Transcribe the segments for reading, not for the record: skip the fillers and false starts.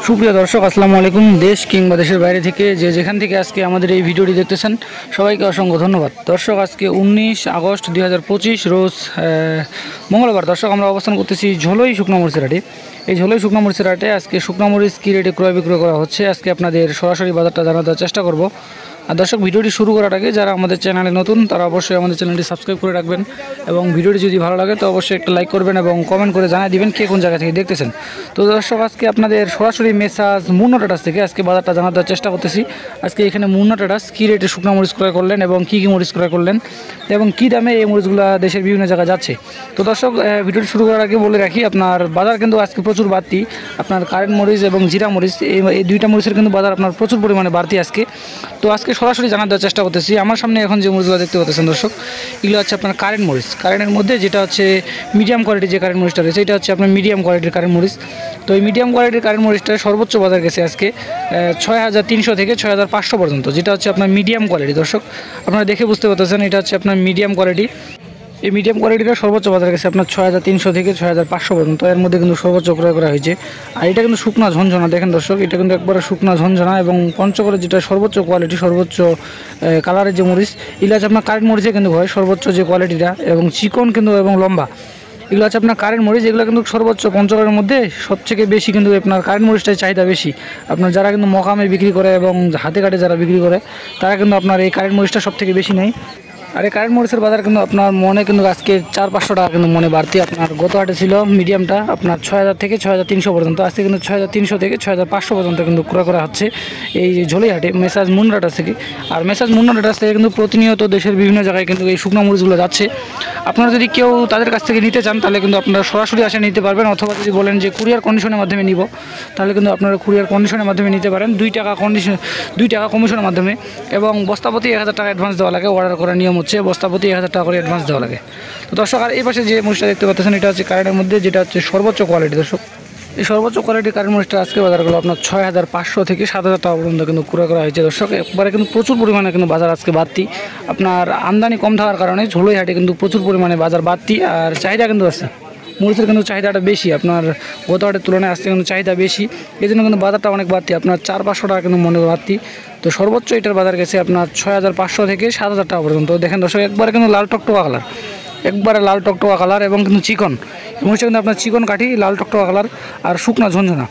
সুপ্রিয় দর্শক, আসসালামু আলাইকুম। দেশ কিংবা দেশের বাইরে থেকে যেখান থেকে আজকে আমাদের এই ভিডিওটি দেখতেছেন সবাইকে অসংখ্য ধন্যবাদ। দর্শক, আজকে 19 আগস্ট 2025 রোজ মঙ্গলবার। দর্শক, আমরা অবস্থান করতেছি ঝোলই শুকনো মরিচের হাটে। এই ঝোলই শুকনো মরিচের হাটে আজকে শুকনো মরিচ কী রেটে ক্রয় বিক্রয় করা হচ্ছে আজকে আপনাদের সরাসরি বাজারটা জানার চেষ্টা করব। আর দর্শক, ভিডিওটি শুরু করার আগে যারা আমাদের চ্যানেলে নতুন তারা অবশ্যই আমাদের চ্যানেলটি সাবস্ক্রাইব করে রাখবেন এবং ভিডিওটি যদি ভালো লাগে তো অবশ্যই একটা লাইক করবেন এবং কমেন্ট করে জানিয়ে দিবেন কে কোন জায়গা থেকে দেখতেছেন। তো দর্শক, আজকে আপনাদের সরাসরি মেসাজ মুন্না ট্রেডার্স থেকে আজকে বাজারটা জানার চেষ্টা করতেছি। আজকে এখানে মুন্না ট্রেডার্স কী রেটে শুকনো মরিচ ক্রয় করলেন এবং কী মরিচ ক্রয় করলেন এবং কী দামে এই মরিচগুলো দেশের বিভিন্ন জায়গায় যাচ্ছে। তো দর্শক, ভিডিওটি শুরু করার আগে বলে রাখি, আপনার বাজার কিন্তু আজকে প্রচুর বাড়তি। আপনার কারেন্ট মরিচ এবং জিরা মরিচ এই দুইটা মরিচের কিন্তু বাজার আপনার প্রচুর পরিমাণে বাড়তি আজকে। তো আজকে সরাসরি জানার চেষ্টা করতেছি। আমার সামনে এখন যে মরিচগুলো দেখতে পাচ্ছেন দর্শক, এগুলো হচ্ছে আপনার কারেন্ট মরিচ। কারেন্টের মধ্যে যেটা হচ্ছে মিডিয়াম কোয়ালিটির যে কারেন্ট মরিচটা রয়েছে এটা হচ্ছে আপনার মিডিয়াম কোয়ালিটির কারেন্ট মরিচ। তো এই মিডিয়াম কোয়ালিটির কারেন্ট মরিচটা সর্বোচ্চ বাজার গেছে আজকে 6300 থেকে 6500 পর্যন্ত, যেটা হচ্ছে আপনার মিডিয়াম কোয়ালিটি। দর্শক, আপনারা দেখে বুঝতে পারতেছেন এটা হচ্ছে আপনার মিডিয়াম কোয়ালিটি। এই মিডিয়াম কোয়ালিটিটা সর্বোচ্চ বাজার গেছে আপনার 6300 থেকে 6500 পর্যন্ত। এর মধ্যে কিন্তু সর্বোচ্চ ক্রয় করা হয়েছে। আর এটা কিন্তু শুকনা ঝনঝনা, দেখেন দর্শক, এটা কিন্তু একবারে শুকনা ঝনঝনা এবং পঞ্চগড়ের যেটা সর্বোচ্চ কোয়ালিটি, সর্বোচ্চ কালারের যে মরিচ, এগুলো হচ্ছে আপনার কারেন্ট মরিচে কিন্তু হয় সর্বোচ্চ যে কোয়ালিটিটা এবং চিকন কিন্তু এবং লম্বা। এগুলো হচ্ছে আপনার কারেন্ট মরিচ, এগুলো কিন্তু সর্বোচ্চ পঞ্চগড়ের মধ্যে সবথেকে বেশি কিন্তু আপনার কারেন্ট মরিচটাই চাহিদা বেশি। আপনার যারা কিন্তু মকামে বিক্রি করে এবং হাতে কাটে যারা বিক্রি করে তারা কিন্তু আপনার এই কারেন্ট মরিচটা সবথেকে বেশি নেয়। আর এই কারেন্ট মরিচের বাজার কিন্তু আপনার মনে কিন্তু আজকে 400-500 টাকা কিন্তু মনে বাড়তি। আপনার গত হাটে ছিল মিডিয়ামটা আপনার 6000 থেকে 6300 পর্যন্ত, আজকে কিন্তু 6300 থেকে 6500 পর্যন্ত কিন্তু ক্রয় করা হচ্ছে এই ঝোলই হাটে মেসাজ মুন্না ট্রেডার্স থেকে। আর মেসাজ মুন্না ট্রেডার্স থেকে কিন্তু প্রতিনিয়ত দেশের বিভিন্ন জায়গায় কিন্তু এই শুকনো মরিচগুলো যাচ্ছে। আপনারা যদি কেউ তাদের কাছ থেকে নিতে চান তাহলে কিন্তু আপনারা সরাসরি আসে নিতে পারবেন, অথবা যদি বলেন যে কুরিয়ার কন্ডিশনের মাধ্যমে নিব তাহলে কিন্তু আপনারা কুরিয়ার কন্ডিশনের মাধ্যমে নিতে পারেন। 2 টাকা কমিশনের মাধ্যমে এবং বস্তাপতি 1000 টাকা অ্যাডভান্স দেওয়া লাগে। অর্ডার করার নিয়ম হচ্ছে বস্তাপতি 1000 টাকা করে অ্যাডভান্স দেওয়া লাগে। তো দর্শক, আর এই পাশে যে মরিচটা দেখতে পাচ্ছেন এটা হচ্ছে কারেন্টের মধ্যে যেটা হচ্ছে সর্বোচ্চ কোয়ালিটি। দর্শক, এই সর্বোচ্চ কোয়ালিটির কারেন্ট মরিচটা আজকে বাজারগুলো আপনার 6500 থেকে 7000 টাকা পর্যন্ত কিন্তু ক্রয় করা হয়েছে। দর্শক, একবারে কিন্তু প্রচুর পরিমাণে কিন্তু বাজার আজকে বাড়তি। আপনার আমদানি কম থাকার কারণে ঝোলই হাটে কিন্তু প্রচুর পরিমাণে বাজার বাড়তি আর চাহিদা কিন্তু আছে। মরিচের কিন্তু চাহিদাটা বেশি, আপনার গত হাটের তুলনায় আজকে কিন্তু চাহিদা বেশি, এই জন্য কিন্তু বাজারটা অনেক বাড়তি। আপনার 400-500 টাকা কিন্তু মনে বাড়তি। তো সর্বোচ্চ এটার বাজার গেছে আপনার 6500 থেকে 7000 টাকা পর্যন্ত। দেখেন দর্শক, একবারে কিন্তু লাল টকটকা কালার, একবারে লাল টকটকা কালার এবং কিন্তু চিকন মরিচটা কিন্তু আপনার চিকন কাঠি, লাল টকটকা কালার আর শুকনা ঝনঝনা।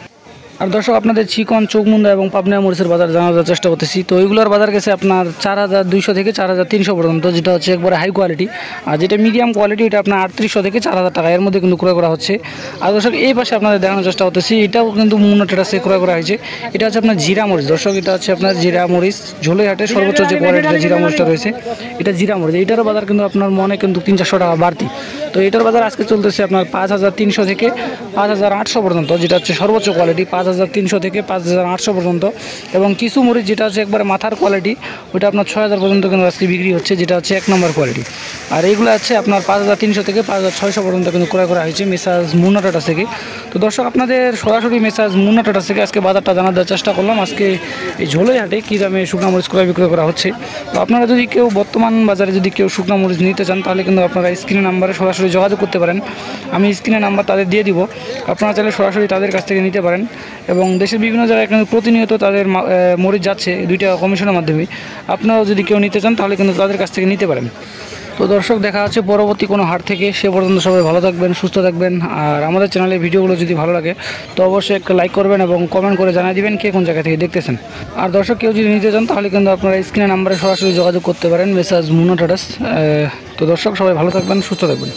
আর দর্শক, আপনাদের চিকন চৌকমুন্দা এবং পাবনা মরিচের বাজার জানার চেষ্টা করতেছি। তো ওইগুলোর বাজার গেছে আপনার 4200 থেকে 4300 পর্যন্ত, যেটা হচ্ছে একবারে হাই কোয়ালিটি। আর যেটা মিডিয়াম কোয়ালিটি এটা আপনার 3800 থেকে 4000 টাকা এর মধ্যে কিন্তু ক্রয় করা হচ্ছে। আর দর্শক, এই পাশে আপনাদের দেখানোর চেষ্টা করতেছি, এটাও কিন্তু মুন্না ট্রেডার্সে ক্রয় করা হয়েছে। এটা হচ্ছে আপনার জিরা মরিচ। দর্শক, এটা হচ্ছে আপনার জিরা মরিচ, ঝোলই হাটে সর্বোচ্চ যে কোয়ালিটির জিরা মরিচটা রয়েছে এটা জিরা মরিচ। এটারও বাজার কিন্তু আপনার মনে কিন্তু 300-400 টাকা বাড়তি। তো এটার বাজার আজকে চলতেছে আপনার 5300 থেকে 5800 পর্যন্ত, যেটা হচ্ছে সর্বোচ্চ কোয়ালিটি 5300 থেকে 5800 পর্যন্ত। এবং কিছু মরিচ যেটা হচ্ছে একবারে মাথার কোয়ালিটি ওইটা আপনার 6000 পর্যন্ত কিন্তু আজকে বিক্রি হচ্ছে, যেটা হচ্ছে 1 নম্বর কোয়ালিটি। আর এইগুলো আছে আপনার 5300 থেকে 5600 পর্যন্ত কিন্তু ক্রয় করা হয়েছে মেসাজ মুন্না ট্রেডার্স থেকে। তো দর্শক, আপনাদের সরাসরি মেসাজ মুন্না ট্রেডার্স থেকে আজকে বাজারটা জানার চেষ্টা করলাম। আজকে এই ঝোলই হাটে কী দামে শুকনো মরিচ ক্রয় বিক্রয় করা হচ্ছে। তো আপনারা যদি কেউ বর্তমান বাজারে যদি কেউ শুকনো মরিচ নিতে চান তাহলে কিন্তু আপনারা স্ক্রিনের নাম্বারে সরাসরি যোগাযোগ করতে পারেন। আমি স্ক্রিনের নাম্বার তাদের দিয়ে দিব, আপনারা চাইলে সরাসরি তাদের কাছ থেকে নিতে পারেন। এবং দেশের বিভিন্ন জায়গায় কিন্তু প্রতিনিয়ত তাদের মরিচ যাচ্ছে 2 টাকা কমিশনের মাধ্যমে। আপনারাও যদি কেউ নিতে চান তাহলে কিন্তু তাদের কাছ থেকে নিতে পারেন। তো দর্শক, দেখা হচ্ছে পরবর্তী কোনো হাট থেকে। সে পর্যন্ত সবাই ভালো থাকবেন, সুস্থ থাকবেন। আর আমাদের চ্যানেলের ভিডিওগুলো যদি ভালো লাগে তো অবশ্যই একটা লাইক করবেন এবং কমেন্ট করে জানিয়ে দিবেন কে কোন জায়গা থেকে দেখতেছেন। আর দর্শক, কেউ যদি নিতে চান তাহলে কিন্তু আপনারা স্ক্রিনের নাম্বারে সরাসরি যোগাযোগ করতে পারেন মেসাজ মুন্না ট্রেডার্স। তো দর্শক, সবাই ভালো থাকবেন, সুস্থ থাকবেন।